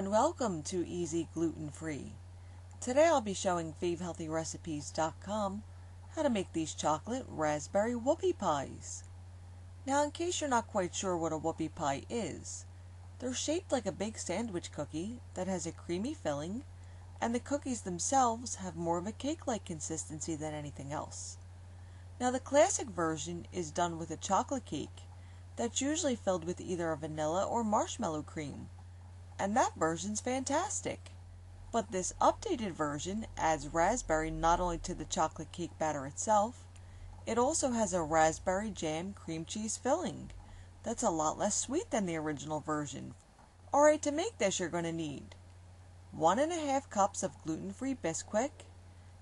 and welcome to EZGlutenFree. Today I'll be showing FaveHealthyRecipes.com how to make these chocolate raspberry whoopie pies. Now, in case you're not quite sure what a whoopie pie is, they're shaped like a big sandwich cookie that has a creamy filling, and the cookies themselves have more of a cake-like consistency than anything else. Now, the classic version is done with a chocolate cake that's usually filled with either a vanilla or marshmallow cream, and that version's fantastic. But this updated version adds raspberry not only to the chocolate cake batter itself, it also has a raspberry jam cream cheese filling that's a lot less sweet than the original version. Alright, to make this you're going to need 1½ cups of gluten-free Bisquick.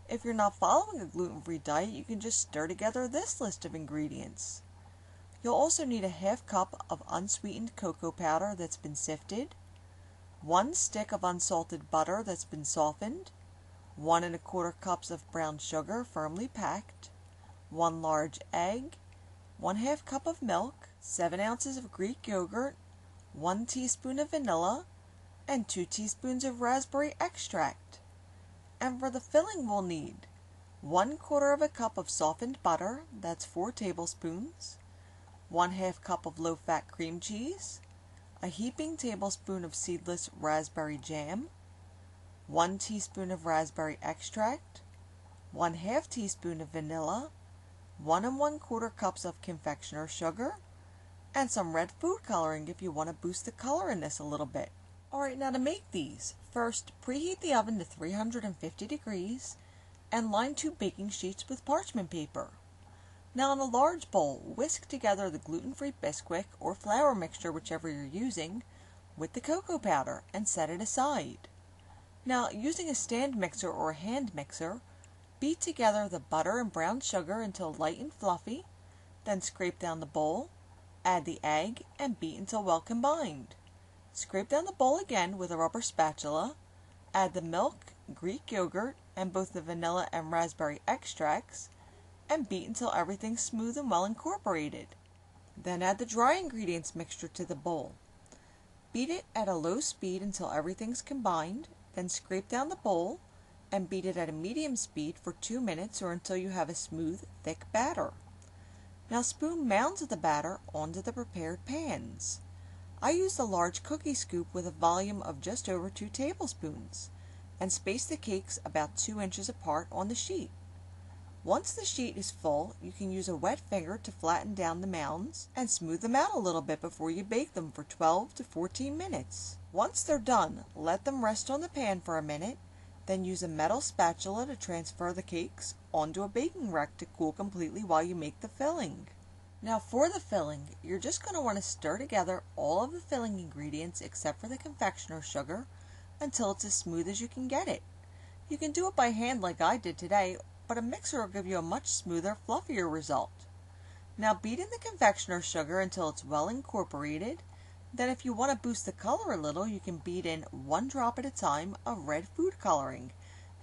If you're not following a gluten-free diet, you can just stir together this list of ingredients. You'll also need a ½ cup of unsweetened cocoa powder that's been sifted, 1 stick of unsalted butter that's been softened, 1¼ cups of brown sugar firmly packed, 1 large egg, 1/2 cup of milk, 7 ounces of Greek yogurt, 1 teaspoon of vanilla, and 2 teaspoons of raspberry extract. And for the filling we'll need 1/4 cup of softened butter, that's 4 tablespoons, 1/2 cup of low-fat cream cheese, a heaping tablespoon of seedless raspberry jam, 1 teaspoon of raspberry extract, 1/2 teaspoon of vanilla, 1 1/4 cups of confectioner's sugar, and some red food coloring if you want to boost the color in this a little bit. Alright, now to make these, first preheat the oven to 350 degrees and line 2 baking sheets with parchment paper. Now, in a large bowl, whisk together the gluten-free Bisquick or flour mixture, whichever you're using, with the cocoa powder and set it aside. Now, using a stand mixer or a hand mixer, beat together the butter and brown sugar until light and fluffy, then scrape down the bowl, add the egg, and beat until well combined. Scrape down the bowl again with a rubber spatula, add the milk, Greek yogurt, and both the vanilla and raspberry extracts, and beat until everything's smooth and well incorporated. Then add the dry ingredients mixture to the bowl. Beat it at a low speed until everything's combined, then scrape down the bowl and beat it at a medium speed for 2 minutes or until you have a smooth, thick batter. Now spoon mounds of the batter onto the prepared pans. I used a large cookie scoop with a volume of just over 2 tablespoons and space the cakes about 2 inches apart on the sheet. Once the sheet is full, you can use a wet finger to flatten down the mounds and smooth them out a little bit before you bake them for 12 to 14 minutes. Once they're done, let them rest on the pan for a minute, then use a metal spatula to transfer the cakes onto a baking rack to cool completely while you make the filling. Now for the filling, you're just going to want to stir together all of the filling ingredients except for the confectioner's sugar until it's as smooth as you can get it. You can do it by hand like I did today, but a mixer will give you a much smoother, fluffier result. Now beat in the confectioner's sugar until it's well incorporated. Then if you want to boost the color a little, you can beat in 1 drop at a time of red food coloring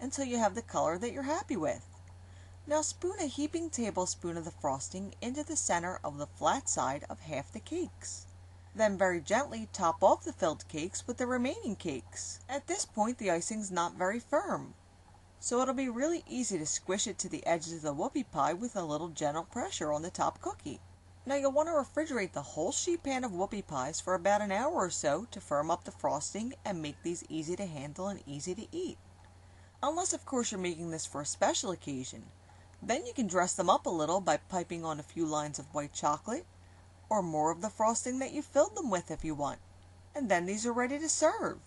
until you have the color that you're happy with. Now spoon a heaping tablespoon of the frosting into the center of the flat side of half the cakes. Then very gently top off the filled cakes with the remaining cakes. At this point the icing's not very firm, so it'll be really easy to squish it to the edges of the whoopie pie with a little gentle pressure on the top cookie. Now you'll want to refrigerate the whole sheet pan of whoopie pies for about an hour or so to firm up the frosting and make these easy to handle and easy to eat. Unless of course you're making this for a special occasion. Then you can dress them up a little by piping on a few lines of white chocolate or more of the frosting that you filled them with if you want. And then these are ready to serve.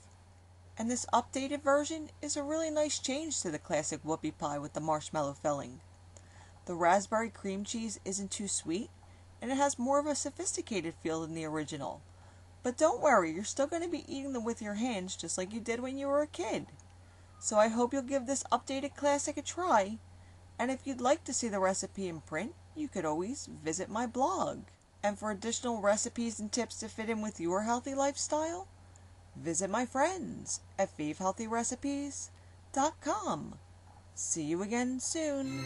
And this updated version is a really nice change to the classic whoopie pie with the marshmallow filling. The raspberry cream cheese isn't too sweet, and it has more of a sophisticated feel than the original. But don't worry, you're still going to be eating them with your hands just like you did when you were a kid. So I hope you'll give this updated classic a try, and if you'd like to see the recipe in print, you could always visit my blog. And for additional recipes and tips to fit in with your healthy lifestyle, visit my friends at FaveHealthyRecipes.com. See you again soon.